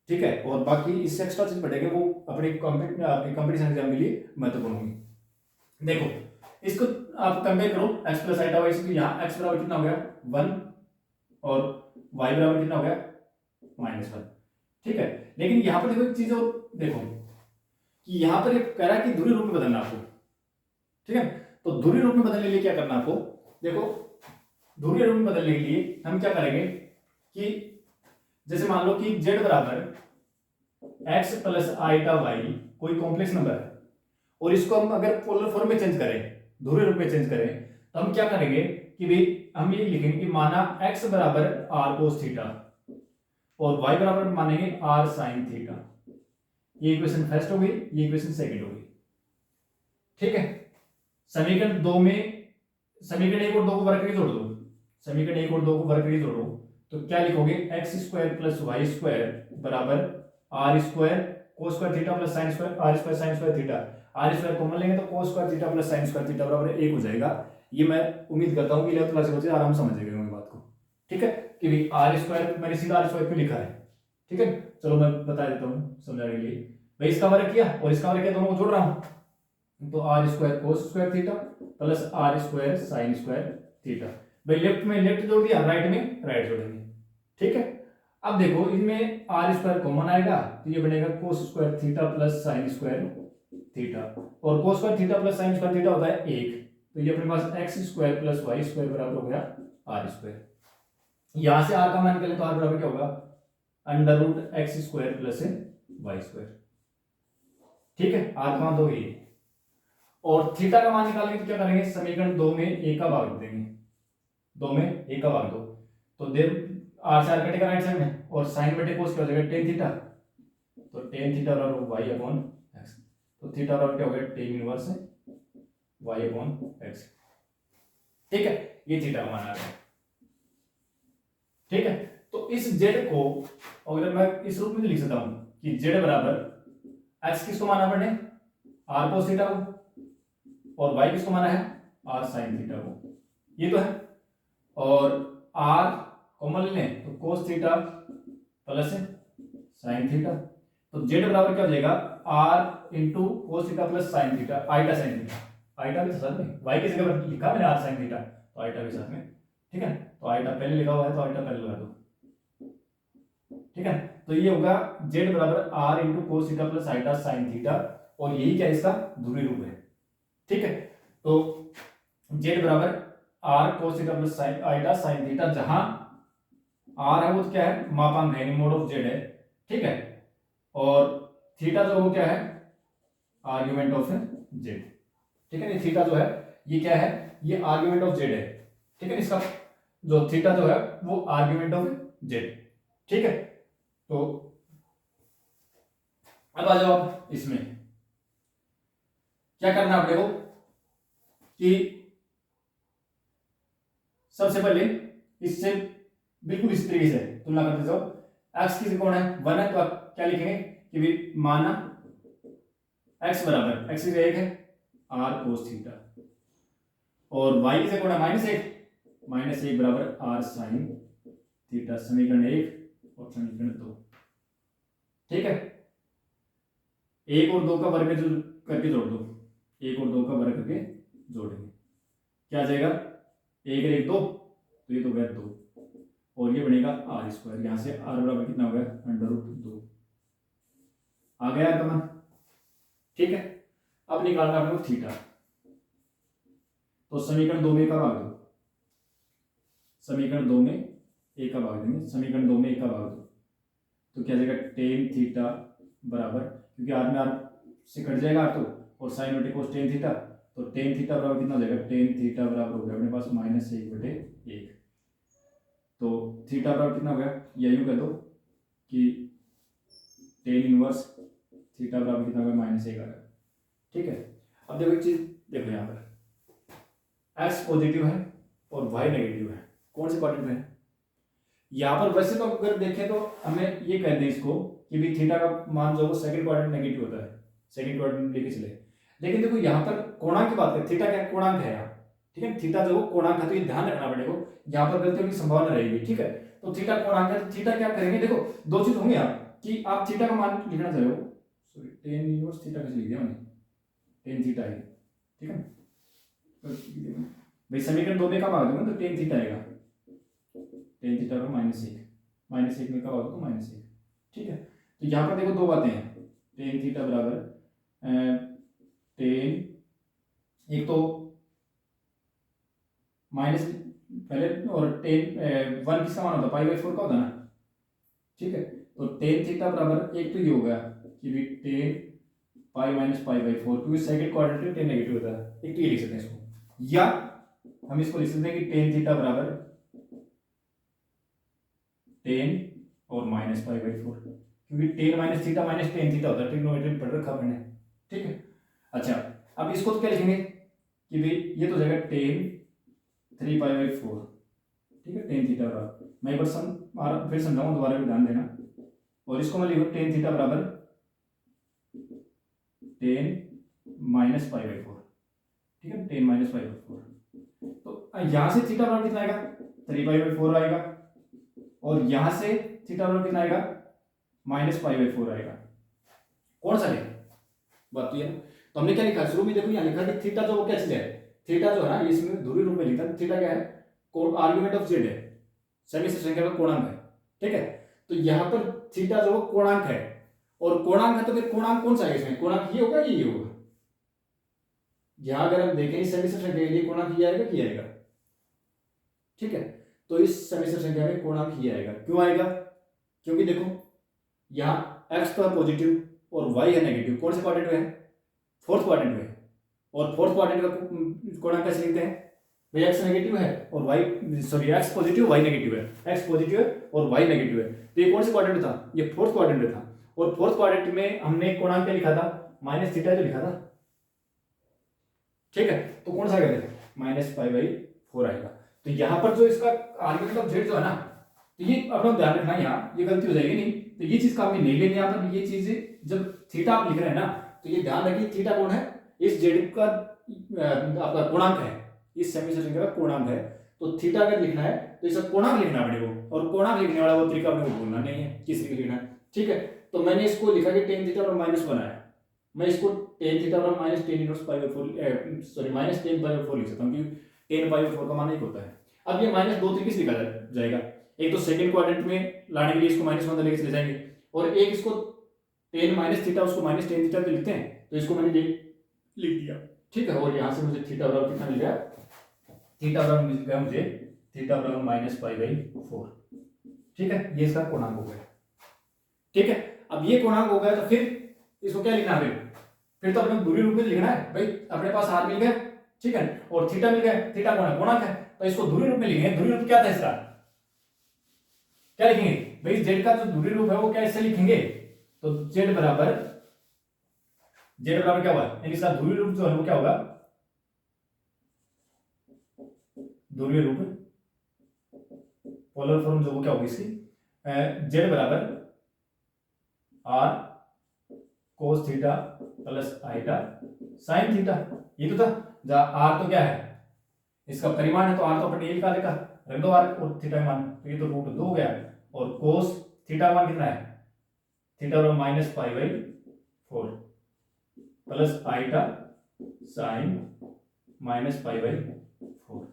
ठीक है। और बाकी इससे एक्स्ट्रा चीज पढ़ेंगे वो अपने कंपटीशन एग्जाम के लिए महत्वपूर्ण होंगी। देखो इसको आप कंपेयर करो x प्लस आइटा वाई से, यहाँ x बराबर कितना हो गया 1 और y बराबर कितना हो गया -1, ठीक है। लेकिन यहाँ पर देखो एक चीज और देखो कि यहाँ पर कह रहा है कि ध्रुवीय रूप में बदलना आपको, ठीक है। तो ध्रुवीय रूप में बदलने के लिए क्या करना आपको, देखो ध्रुवीय रूप में बदलने के लिए हम क्या करेंगे कि जैसे मान लो कि z बराबर x प्लस आइटा y कोई कॉम्प्लेक्स नंबर है और इसको हम अगर पोलर फॉर्म में चेंज करें, ध्रुवीय रूप में चेंज करें, तो हम क्या करेंगे कि भाई हम ये लिखेंगे कि माना x बराबर r cos थीटा, और y बराबर मानेंगे r sin थीटा। ये इक्वेशन फर्स्ट हो गई, ये इक्वेशन सेकंड हो गई। ठीक है, समीकरण 2 में समीकरण 1 और 2 को वर्ग करके जोड़ दो, समीकरण 1 और 2 को वर्ग करके जोड़ो तो क्या लिखोगे, x square plus y square बराबर r square cos square theta plus sine square r square sine square theta. R square common लेंगे तो cos square theta plus sine square theta बराबर 1 हो जाएगा। ये मैं उम्मीद करता हूं कि 11th क्लास के बच्चे आराम से समझ गए होंगे बात को। ठीक है, कि भाई आर स्क्वायर मैंने सीधा आर स्क्वायर क्यों लिखा है। ठीक है, चलो मैं बता देता हूँ समझाने के लिए। भाई इसका वर्ग किया और इसका वर्ग किया, दोनों को जोड़ रहा हूं तो r square cos square theta plus r square sine square theta. भाई लेफ्ट में लेफ्ट जोड़ दिया, राइट में राइट जोड़ेंगे। ठीक है, अब देखो इनमें आर स्क्वायर कॉमन आएगा तो ये बनेगा cos square theta plus sine square theta, और cos square theta plus sine square theta होता है 1, तो ये अपने पास x square plus y square बराबर हो गया आर स्क्वायर। यहां से आर का मान निकालें तो आर बराबर क्या होगा, under root x square plus y square. ठीक है, आर का मान तो ये, और थीटा का मान निकालेंगे तो क्या करेंगे, समीकरण 2 में ए का भाग देंगे, 2 में ए का भाग दो तो देव आर से आर कटेगा राइट साइड में, और साइन बटे कोस क्या हो जाएगा टेन थीटा, तो टेन थीटा बराबर वाई अपॉन एक्स, तो थीटा बराबर क्या हो गया tan inverse y upon x. ठीक है, ये थीटा का मान आ गया। ठीक है, तो इस जेड को अगर मैं इस रूप में लिख सकता हूं कि जेड बराबर एक्स किसको माना पड़े, आर कोस थीटा को, और वाई किसको माना है, आर साइन थीटा को, ये तो है। और आर कॉमन लें तो cos theta plus sine theta, तो जेड बराबर क्या हो जाएगा, r into cos theta plus sine theta, iota sine theta, iota भी साथ में, वाई की जगह पर लिखा मैंने आर साइन थीटा तो आईटा भी साथ में। ठीक है, तो आईटा पहले लिखा हुआ है तो आईटा पहले लगा दो। ठीक है, तो ये होगा जेड बराबर r into cos theta plus iota sine theta, और यही क्या इसका ध्रुवीय रूप है। ठीक है, तो जेड बराबर r cos theta plus iota sine theta, जहां आर है वो तो क्या है, मापांक है, मोड ऑफ जेड है। ठीक है, और थीटा जो वो क्या है, आर्गुमेंट ऑफ जेड। ठीक है, थीटा जो है ये क्या है, ये आर्गुमेंट ऑफ जेड है। ठीक है, इसका जो थीटा जो है वो आर्गुमेंट ऑफ जेड। ठीक है, तो अब आ जाओ आप इसमें क्या करना अपने को, कि सबसे पहले इससे बिल्कुल इस तरीके से तुलना करते जाओ। एक्स की कौन है, 1 है, तो आप क्या लिखेंगे कि भी माना एक्स बराबर एक्स की 1 है आर कोस थीटा, और वाई की कौन है -1 बराबर आर साइन थीटा, समीकरण 1 और समीकरण 2। ठीक है, 1 और 2 का वर्ग करके जोड़ दो, 1 और 2 का वर्ग करके जोड़ेंगे, क्या आ जाएगा, 1 और 1 2, तो ये तो गया 2, और ये बनेगा आर स्क्वायर, यहां से आर बराबर कितना हो गया, अंडर रूट 2 आ गया आर का मान। ठीक है, अब निकालना हम लोग थीटा, तो समीकरण 2 में एक का भाग दो, समीकरण 2 में एक का भाग देंगे, समीकरण 2 में एक का भाग दो तो क्या जाएगा, टेन थीटा बराबर, क्योंकि आर में आर से कट जाएगा आर, तो और साइन बटे कोस टेन थीटा, तो टेन थीटा बराबर कितना हो जाएगा, टेन थीटा बराबर हो गया अपने पास -1/1, तो थीटा बराबर कितना हो गया, या यूं कह दो कि टेन इनवर्स थीटा बराबर कितना हो गया, -1 आ गया। ठीक है, अब देखो एक चीज देखो, यहाँ पर एक्स पॉजिटिव है और वाई नेगेटिव है, कौन से क्वाड्रेंट में है, यहाँ पर वैसे तो अगर देखें तो हमें ये कह दें इसको कि भी थीटा का मान जो है वो सेकंड क्वाड्रेंट नेगेटिव होता है, सेकंड क्वाड्रेंट लेके चले। लेकिन देखो यहाँ पर कोणांक की बात करें, थीटा क्या कोणांक है यहाँ। ठीक है, थीटा जो कोणांक है, तो ये ध्यान रखना पड़ेगा, यहाँ पर गलतियों की संभावना रहेगी। ठीक है, तो थीटा कोणांक है, तो थीटा क्या करेंगे, देखो दो चीज होंगे आप कि आप थीटा का मान लिखना चाहे हो, सॉरी टेन इनवर्स थीटा कैसे लिख दिया मैंने, टेन थीटा है। ठीक है, भाई समीकरण 2 में का भाग दूंगा तो टेन थीटा आएगा, टेन थीटा का -1 में का भाग तो -1। ठीक है, तो यहाँ पर देखो दो बातें हैं, टेन थीटा बराबर टेन, एक तो माइनस पहले, और टेन 1 किसका मान होता है, π/4 का होता है ना। ठीक है, तो टेन थीटा बराबर एक तो ये हो गया कि भी टेन पाई माइनस π/4, क्योंकि सेकंड क्वाड्रेंट टेन नेगेटिव होता है, एक तो ये लिख सकते हैं इसको, या हम इसको लिख सकते हैं कि टेन थीटा बराबर टेन और माइनस पाई बाई 4, क्योंकि ten minus theta minus tan theta होता है, ट्रिग्नोमेट्री में पढ़ रखा मैंने, ठीक है। अच्छा, अब इसको तो क्या लिखेंगे कि भाई ये तो हो जाएगा टेन 3 पाई बाई 4, ठीक है, टेन थीटा बराबर, मैं एक बार फिर समझाऊंगा, दोबारा भी ध्यान देना। और इसको मैं लिखूँ टेन थीटा बराबर टेन माइनस पाई बाई 4, ठीक है, टेन माइनस पाई बाई 4। तो यहां से थीटा बराबर कितना आएगा, 3 पाई बाई 4 आएगा, और यहां से थीटा बराबर कितना आएगा, माइनस पाई बाई 4 आएगा। कौन सा लें, बात तो ये ना। तो हमने क्या लिखा शुरू में, देखो यहाँ लिखा कि थीटा जो वो क्या चीज है, थीटा जो है ना, इसमें ध्रुवीय रूप में लिखा, थीटा क्या है, आर्गुमेंट ऑफ जेड है, समिश्र संख्या का कोणांक है, ठीक है। तो यहाँ पर थीटा जो कोणांक है, और कोणांक है तो फिर कोणांक कौन सा है इसमें, कोणांक ये होगा कि ये होगा। यहां अगर हम देखें इस समिश्र संख्या के लिए कोणांक ये आएगा कि आएगा, ठीक है। तो इस समिश्र संख्या में कोणांक ये आएगा, क्यों आएगा, क्योंकि देखो यहाँ x तो है पॉजिटिव और y है नेगेटिव, कौन से क्वाड्रेंट में है, फोर्थ क्वाड्रेंट में है, और फोर्थ क्वाड्रेंट का कोणांक कैसे लिखते हैं भाई, x नेगेटिव है और x पॉजिटिव y नेगेटिव है, x पॉजिटिव है और y नेगेटिव है। तो ये कौन से क्वाड्रेंट था, ये फोर्थ क्वाड्रेंट में था, और फोर्थ क्वाड्रेंट में हमने कोणांक क्या लिखा था, माइनस थीटा जो लिखा था, ठीक है। तो कौन सा आएगा, माइनस पाई बाई 4 आएगा। तो यहाँ पर जो इसका आर्गुमेंट ऑफ जेड जो है ना, तो ये अपना ध्यान रखना, यहाँ ये गलती हो जाएगी नहीं, तो ये चीज काम में नहीं लेनी यहाँ पर। ये चीज जब थीटा आप लिख रहे हैं ना, तो ये ध्यान रखिए थीटा कौन है, इस जेड का आपका कोणांक है, इस समिश्र संख्या का कोणांक है। तो थीटा अगर लिखना है तो इसका कोणांक लिखना है अपने को, और कोणांक लिखने वाला वो तरीका अपने को भूलना नहीं है, किस तरीके लिखना है, ठीक है। तो मैंने इसको लिखा कि टेन थीटा और माइनस बनाया, मैं इसको टेन थीटा और minus tan inverse pi by 4, sorry minus ten pi by 4 लिख सकता हूँ, क्योंकि टेन पाई बाई 4 का मान एक होता है। अब ये माइनस दो तरीके से लिखा जाएगा, एक तो सेकंड क्वाड्रेंट में लाने के लिए इसको माइनस 1 लेके चले जाएंगे, और एक इसको टेन माइनस थीटा उसको माइनस टेन थीटा पे लिखते हैं, तो इसको मैंने लिख दिया, ठीक है। और यहाँ से मुझे थीटा बराबर कितना मिल गया, थीटा बराबर मिल गया मुझे, थीटा बराबर माइनस पाई बाई 4, ठीक है। ये इसका कोणांक हो गया, ठीक है। अब ये कोणांक हो गया तो फिर इसको क्या लिखना है, फिर तो अपने ध्रुवीय रूप में लिखना है भाई, अपने पास r मिल गया, ठीक है, और थीटा मिल गया, थीटा कौन है, कोणांक है, तो इसको ध्रुवीय रूप में लिखेंगे। ध्रुवीय रूप क्या था इसका, क्या लिखेंगे भाई, z का जो ध्रुवीय रूप है वो क्या इससे लिखेंगे, तो z बराबर क्या होगा, यानी इसका ध्रुवीय रूप जो है वो क्या होगा, ध्रुवीय रूप पोलर फॉर्म जो वो क्या होगी इसकी, z बराबर r cos theta plus iota sine theta, ये तो था। जहाँ r तो क्या है, इसका परिमाण है, तो r तो अपन ये लिखा देखा, रख दो r और थीटा मान, तो ये तो रूट 2 हो गया, और cos थीटा मान कितना है, थीटा बराबर minus pi by 4 plus iota sine minus pi by 4,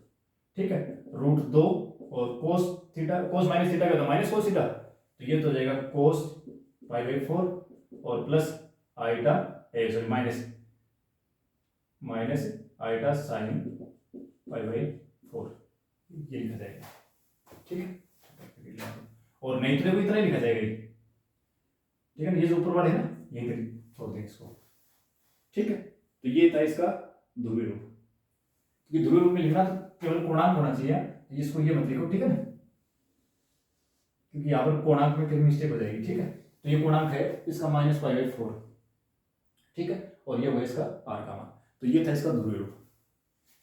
ठीक है, रूट 2, और cos theta, cos minus theta क्या होता है, माइनस cos थीटा, तो ये तो हो जाएगा cos पाई बाई 4 और plus iota sorry minus iota sine pi by 4, ये लिखा जाएगा, ठीक है। और नहीं तो देखो इतना ही लिखा जाएगा, ठीक है, ये जो ऊपर वाले है ना यही छोड़ दें इसको, ठीक है। तो ये था इसका ध्रुवीय रूप, क्योंकि ध्रुवीय रूप में लिखना तो केवल कोणांक होना चाहिए, तो इसको ये मत लिखो, ठीक है ना, क्योंकि यहाँ पर कोणांक में फिर मिस्टेक हो जाएगी, ठीक है। तो ये कोणांक है इसका माइनस पाई बाई 4, ठीक है, और ये हुआ इसका r का मान। तो ये था इसका ध्रुवीय रूप।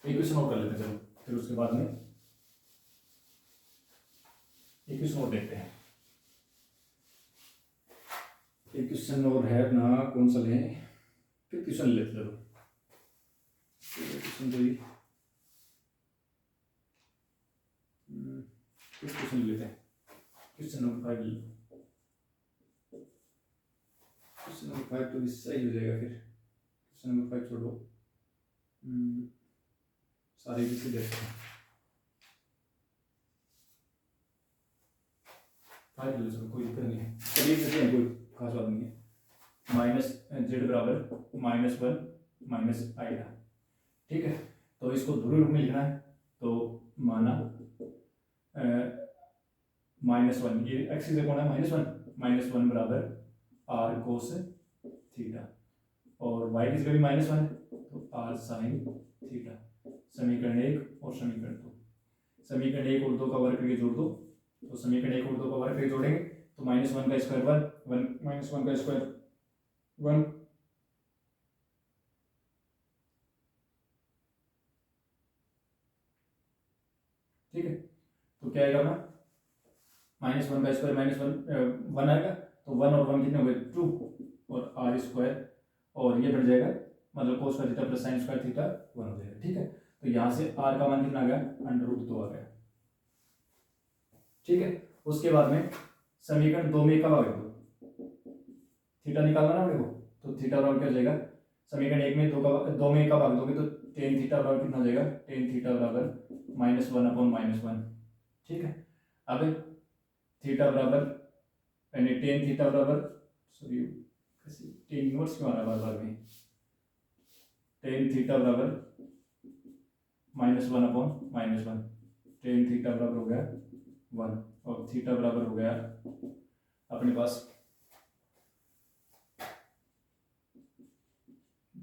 एक क्वेश्चन और कर लेते हैं, चलो फिर उसके बाद में एक क्वेश्चन और देखते हैं। एक क्वेश्चन और है अपना, कौन सा लें, फिर क्वेश्चन लेते चलो, क्वेश्चन तो क्वेश्चन लेते हैं, क्वेश्चन नंबर 5 क्वेश्चन नंबर 5 तो सही हो जाएगा, फिर क्वेश्चन नंबर 5 छोड़ो, सारे किसी देखते हैं, 5 ले लो, कोई दिक्कत नहीं है, चलिए देखते हैं, कोई खास बात नहीं है। माइनस जेड बराबर -1 माइनस आएगा, ठीक है। तो इसको ध्रुवीय रूप में लिखना है, तो माना -1, ये एक्सिस कौन है, -1 बराबर r cos थीटा, और y की जगह भी -1 है, तो r sin थीटा। समीकरण 1 और समीकरण 2, समीकरण 1 और 2 का वर्ग करके जोड़ दो, तो समीकरण 1 और 2 का वर्ग करके जोड़ेंगे तो -1 का स्क्वायर 1, 1 -1 का स्क्वायर 1, ठीक है। तो क्या आएगा अपना -1 का स्क्वायर -1 आएगा, तो 1 और 1 कितने हो गए 2 और r स्क्वायर, और ये बढ़ जाएगा मतलब cos square theta plus sine square theta 1 हो जाएगा, ठीक है। तो यहाँ से r का मान कितना आ गया √2 आ गया, ठीक है। उसके बाद में समीकरण 2 में का भाग दो, थीटा निकालना ना अपने को, तो थीटा बराबर क्या हो जाएगा, समीकरण 1 में 2 में का भाग दोगे तो टेन थीटा बराबर कितना हो जाएगा, टेन थीटा बराबर -1/-1, ठीक है। अब थीटा बराबर यानी टेन थीटा बराबर सॉरी टेन इनवर्स क्यों आ रहा है बार बार में, टेन थीटा बराबर -1/-1, टेन थीटा बराबर हो गया 1 और थीटा बराबर हो गया अपने पास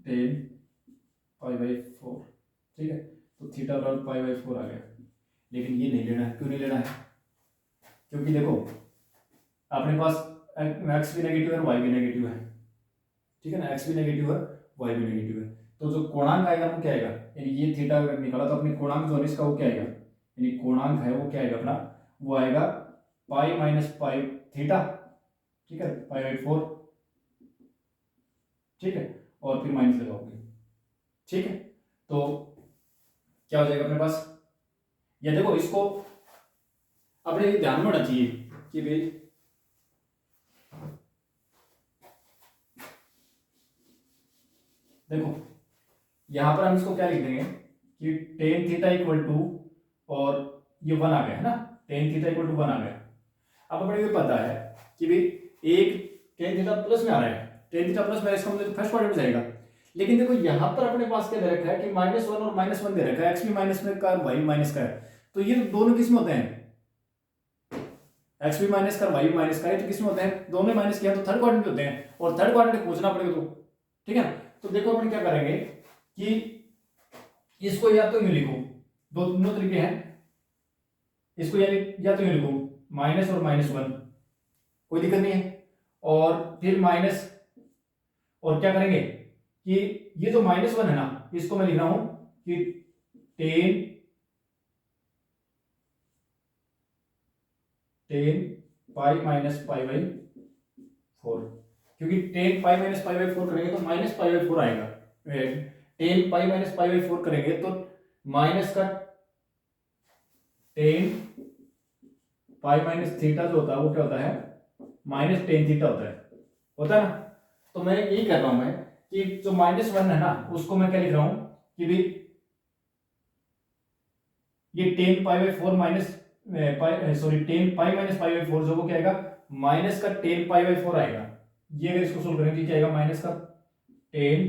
टेन π/4, ठीक है। तो थीटा बराबर π/4 आ गया, लेकिन ये नहीं लेना है, क्यों नहीं लेना है, क्योंकि देखो अपने पास x भी नेगेटिव है y भी नेगेटिव है, ठीक है ना, x भी नेगेटिव है y भी नेगेटिव है, तो जो कोणांक आएगा वो क्या आएगा, यानी ये थीटा अगर निकाला तो अपने कोणांक जो है इसका वो क्या आएगा, यानी कोणांक है वो क्या आएगा अपना, वो आएगा π - थीटा, ठीक है, π/4, ठीक है, और फिर माइनस लगाओगे, ठीक है। तो क्या हो जाएगा अपने पास, या देखो इसको अपने ध्यान में होना चाहिए कि भाई देखो यहां पर हम इसको क्या लिख देंगे कि टेन थीटा इक्वल टू, और ये 1 आ गया है ना, टेन थीटा इक्वल टू 1 आ गया। अब अपने को पता है कि भाई एक टेन थीटा प्लस में आ रहा है, टेन थीटा प्लस में इसका मतलब फर्स्ट क्वाड्रेंट में जाएगा, लेकिन देखो यहां पर अपने पास क्या दे रखा है कि -1 और -1 दे रखा है, x भी माइनस में का y भी माइनस का है, तो ये दोनों किस में होते हैं, x भी माइनस का y भी माइनस का है, तो किस में होते हैं, दोनों माइनस किया तो थर्ड क्वाड्रेंट में होते हैं, और थर्ड क्वाड्रेंट पूछना पड़ेगा तो, ठीक है। तो देखो अपन क्या करेंगे कि इसको या तो यूं लिखो, दोनों तरीके हैं, इसको या तो यूं लिखो माइनस और -1, कोई दिक्कत नहीं है, और फिर माइनस, और क्या करेंगे कि ये जो -1 है ना, इसको मैं लिख रहा हूं कि टेन पाई माइनस π/4, क्योंकि टेन पाई माइनस π/4 करेंगे तो -π/4 आएगा, टेन पाई माइनस π/4 करेंगे तो माइनस का टेन पाई माइनस थीटा जो होता है वो क्या होता है, -10 थीटा होता है ना। तो मैं यही कर रहा हूं मैं कि जो -1 है ना उसको मैं क्या लिख रहा हूं कि भाई ये tan π/4 minus sorry tan pi minus π/4 जो वो क्या आएगा, माइनस का टेन π/4 आएगा, ये अगर इसको सोल्व करेंगे तो क्या आएगा, माइनस का टेन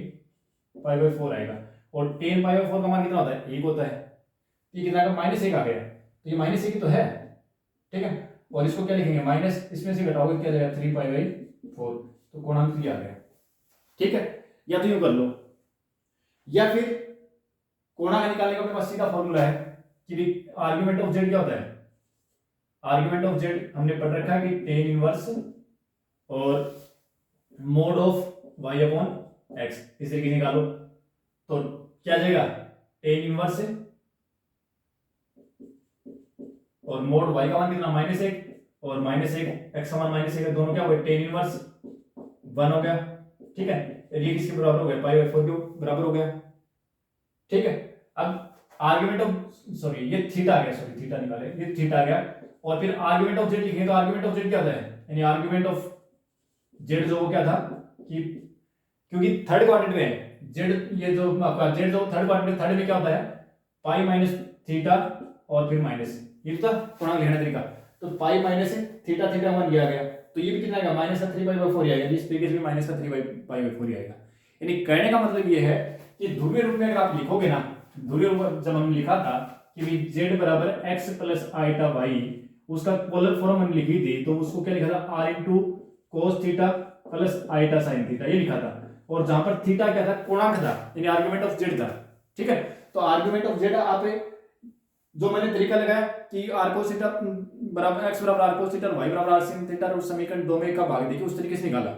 π/4 आएगा, और टेन π/4 का मान कितना होता है, 1 होता है, ये कितना आएगा, -1 आ गया, तो ये -1 ही तो है, ठीक है। और इसको क्या लिखेंगे, माइनस इसमें से घटाओगे क्या जाएगा 3π/4, तो कोणांक 3 आ गया, ठीक है। या तो यूं कर लो, या फिर कोणांक निकालने का अपने पास सीधा फॉर्मूला है कि आर्गुमेंट ऑफ जेड क्या होता है, आर्गुमेंट ऑफ जेड हमने पढ़ रखा है कि टेन इनवर्स और mod of y upon x, इसे की निकालो तो क्या जाएगा, टेन इनवर्स और मोड वाई का मान कितना -1 और -1 एक्स का मान -1 दोनों क्या हो गए, टेन इनवर्स 1 हो गया, ठीक है। ये किसके बराबर हो गया, π/4 के बराबर हो गया, ठीक है। अब आर्गुमेंट ऑफ सॉरी ये थीटा आ गया, सॉरी थीटा निकाले, ये थीटा आ गया, और फिर आर्गुमेंट ऑफ जेड लिखेंगे तो आर्गुमेंट ऑफ जेड क्या होता है, यानी आर्गुमेंट ऑफ जेड जो वो क्या था कि क्योंकि थर्ड क्वाड्रेंट में है जेड, ये जो आपका जेड जो थर्ड क्वाड्रेंट, थर्ड में क्या होता है पाई माइनस थीटा और फिर माइनस, ये तो था पूर्णांक लिखने तरीका, तो पाई माइनस थीटा थीटा 1 ये आ गया, तो ये भी कितना आएगा, माइनस का 3/4 आएगा, इस तरीके से भी माइनस का 3/4 आएगा। यानी कहने का मतलब ये है कि ध्रुवीय रूप में अगर आप लिखोगे ना, ध्रुवीय रूप जब हमने लिखा था कि z बराबर x प्लस आइटा वाई, उसका पोलर फॉर्म हमने लिखी थी, तो उसको क्या लिखा था, r into cos theta plus iota sine theta, ये लिखा था, और जहां पर थीटा क्या था, कोणांक था, यानी आर्गुमेंट ऑफ जेड था, ठीक है। तो आर्गुमेंट ऑफ जेड आप जो मैंने तरीका लगाया कि r cos थीटा बराबर एक्स बराबर आर कोस थीटा और वाई बराबर आर सिन थीटा और समीकरण 2 में का भाग देखिए उस तरीके से निकाला,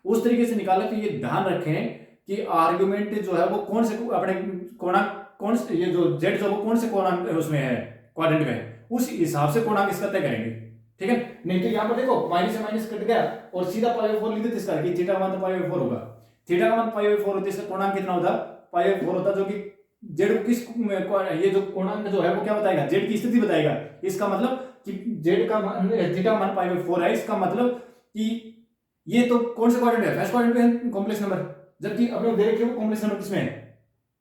उस तरीके से निकाला। तो ये ध्यान रखें कि आर्गुमेंट जो है वो कौन से अपने कोणांक कौन से, ये जो जेड जो वो कौन से कोणांक उसमें है, क्वाड्रेंट में है, उस हिसाब से कोणांक इसका तय करेंगे, ठीक है। नहीं तो यहाँ पर देखो माइनस से माइनस कट गया और सीधा पाई बाई 4 लिख देते इसका कि थीटा का मान पाई बाई 4 होगा, थीटा का मान पाई बाई 4 होता है, इसका कोणांक कितना होता पाई बाई 4 होता, जो कि जेड को किस ये जो कोणांक जो है वो क्या बताएगा, जेड की स्थिति बताएगा। इसका मतलब कि जेड का मान थीटा का मान पाई बाई 4 है, इसका मतलब कि ये तो कौन सा क्वाड्रेंट है, फर्स्ट क्वाड्रेंट में है कॉम्प्लेक्स नंबर, जबकि अपने देख रहे हो कॉम्प्लेक्स नंबर किसमें है,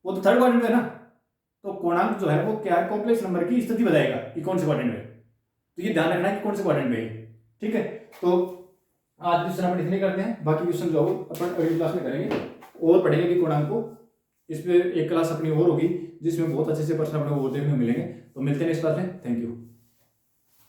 वो तो थर्ड क्वाड्रेंट में है ना। तो कोणांक जो है वो क्या है, कॉम्प्लेक्स नंबर की स्थिति बताएगा कि कौन से क्वाड्रेंट में है। तो ये ध्यान रखना है कि कौन से क्वाड्रेंट में है, ठीक है। तो आज क्वेश्चन अपन इतने करते हैं, बाकी क्वेश्चन जो अपन अगली क्लास में करेंगे और पढ़ेंगे कि कोणांक को। इस पे एक क्लास अपनी और होगी जिसमें बहुत अच्छे से प्रश्न अपने को देखने को मिलेंगे। तो मिलते हैं इस क्लास में, थैंक यू।